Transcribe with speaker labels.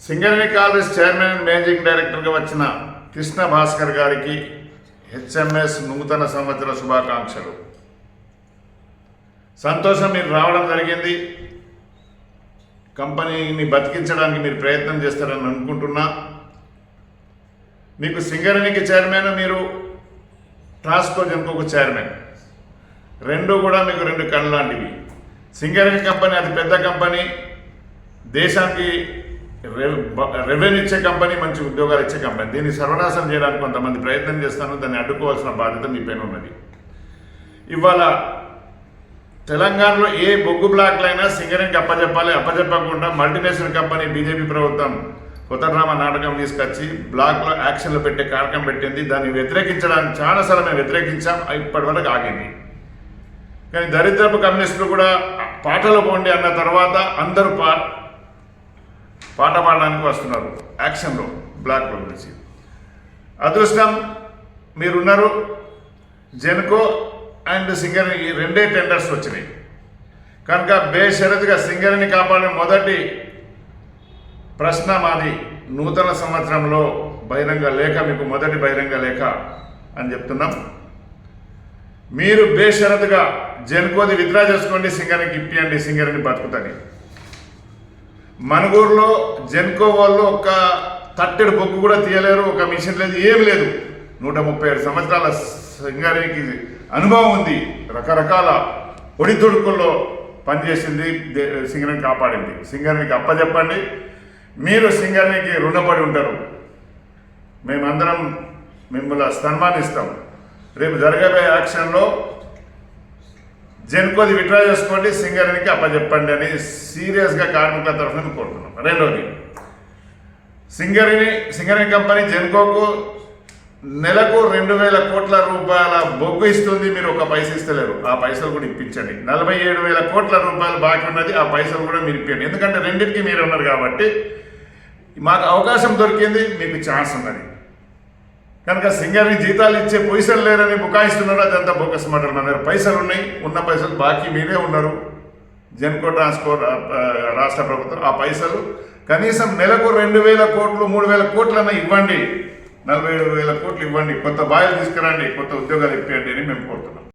Speaker 1: Singareni college chairman and managing డైరెక్టర్గా వచ్చిన కృష్ణ భాస్కర్ గారికి హెచ్ఎంఎస్ నూతన సంవత్సర శుభాకాంక్షలు. సంతోషం, మీరు రావడం జరిగింది. కంపెనీని బతికించడానికి మీరు ప్రయత్నం చేస్తారని అనుకుంటున్నా. మీకు సింగరేణికి చైర్మన్, మీరు ట్రాన్స్కో జెన్కోకు చైర్మన్, రెండు కూడా మీకు రెండు కళ్ళు లాంటివి. సింగరేణి కంపెనీ అతి పెద్ద కంపెనీ, దేశానికి రెవెన్యూ ఇచ్చే కంపెనీ, మంచి ఉద్యోగాలు ఇచ్చే కంపెనీ. దీన్ని సర్వనాశనం చేయడానికి కొంతమంది ప్రయత్నం చేస్తాను. దాన్ని అడ్డుకోవాల్సిన బాధ్యత మీ పైన ఉన్నది. ఇవాళ తెలంగాణలో ఏ బొగ్గు బ్లాక్లైనా సింగరేణికి అప్పచెప్పాలి. అప్పచెప్పకుండా మల్టీనేషనల్ కంపెనీ బీజేపీ ప్రభుత్వం కొత్తడ్రామా నాటకం తీసుకొచ్చి బ్లాక్లో యాక్షన్లు పెట్టే కార్యక్రమం పెట్టింది. దాన్ని వ్యతిరేకించడానికి చాలాసార్లు మేము వ్యతిరేకించాం. ఇప్పటి వరకు ఆగింది. కానీ దరిద్రపు కమ్యూనిస్టులు కూడా పాటలు పోండి అన్న తర్వాత అందరూ పాట పాడడానికి వస్తున్నారు యాక్షన్లో, బ్లాక్లో గురించి. అదృష్టం మీరున్నారు. జెన్కో అండ్ సింగరేణి ఈ రెండే టెండర్స్ వచ్చినాయి కనుక బేషరతుగా సింగరేణిని కాపాడిన మొదటి ప్రశ్న మాది. నూతన సంవత్సరంలో బహిరంగ లేఖ, మీకు మొదటి బహిరంగ లేఖ అని చెప్తున్నాం. మీరు బేషరతుగా జెన్కోది విత్డ్రా చేసుకోండి, సింగరేణికి ఇప్పియండి, సింగరేణి బతుకుతుంది. మనుగూరులో జెన్కో వాళ్ళు ఒక తట్టెడు బొగ్గు కూడా తీయలేరు, ఒక మిషన్ లేదు, ఏం లేదు. 137 సంవత్సరాల సింగరేణికి అనుభవం ఉంది. రకరకాల ఒడిదుడుకుల్లో పనిచేసింది, సింగరేణి కాపాడింది. సింగరేణికి అప్పచెప్పండి. మీరు సింగరేణికి రుణపడి ఉంటారు. మేమందరం మిమ్మల్ని సన్మానిస్తాం. రేపు జరగబోయే యాక్షన్లో జెన్కోది విత్డ్రా చేసుకోండి, సింగరేణికి అప్పచెప్పండి అని సీరియస్గా కార్మికుల తరఫున కోరుతున్నాం. రెండోది, సింగరేణి కంపెనీ జెన్కోకు నెలకు 2,000 కోట్ల రూపాయల బొగ్గు ఇస్తుంది. మీరు ఒక పైసా ఇస్తలేరు. ఆ పైసలు కూడా ఇప్పించండి. 47,000 కోట్ల రూపాయలు బాకీ ఉన్నది. ఆ పైసలు కూడా మీరు ఇప్పించండి. ఎందుకంటే రెండింటికి మీరు ఉన్నారు కాబట్టి మాకు అవకాశం దొరికింది, మీకు ఛాన్స్ ఉన్నది కనుక సింగరేణి జీతాలు ఇచ్చే పైసలు లేరని బుకాయిస్తున్నారు. అదంతా బోకస్ మాటలు. మన దగ్గర పైసలు ఉన్నాయి. ఉన్న పైసలు బాకీ మీరే ఉన్నారు. జెన్కో ట్రాన్స్కో రాష్ట్ర ప్రభుత్వం ఆ పైసలు కనీసం నెలకు 2,000 కోట్లు 3,000 కోట్లన్నా ఇవ్వండి. 47,000 కోట్లు ఇవ్వండి. కొత్త బాయిలు తీసుకురండి, కొత్త ఉద్యోగాలు ఇప్పియండి అని మేము కోరుతున్నాం.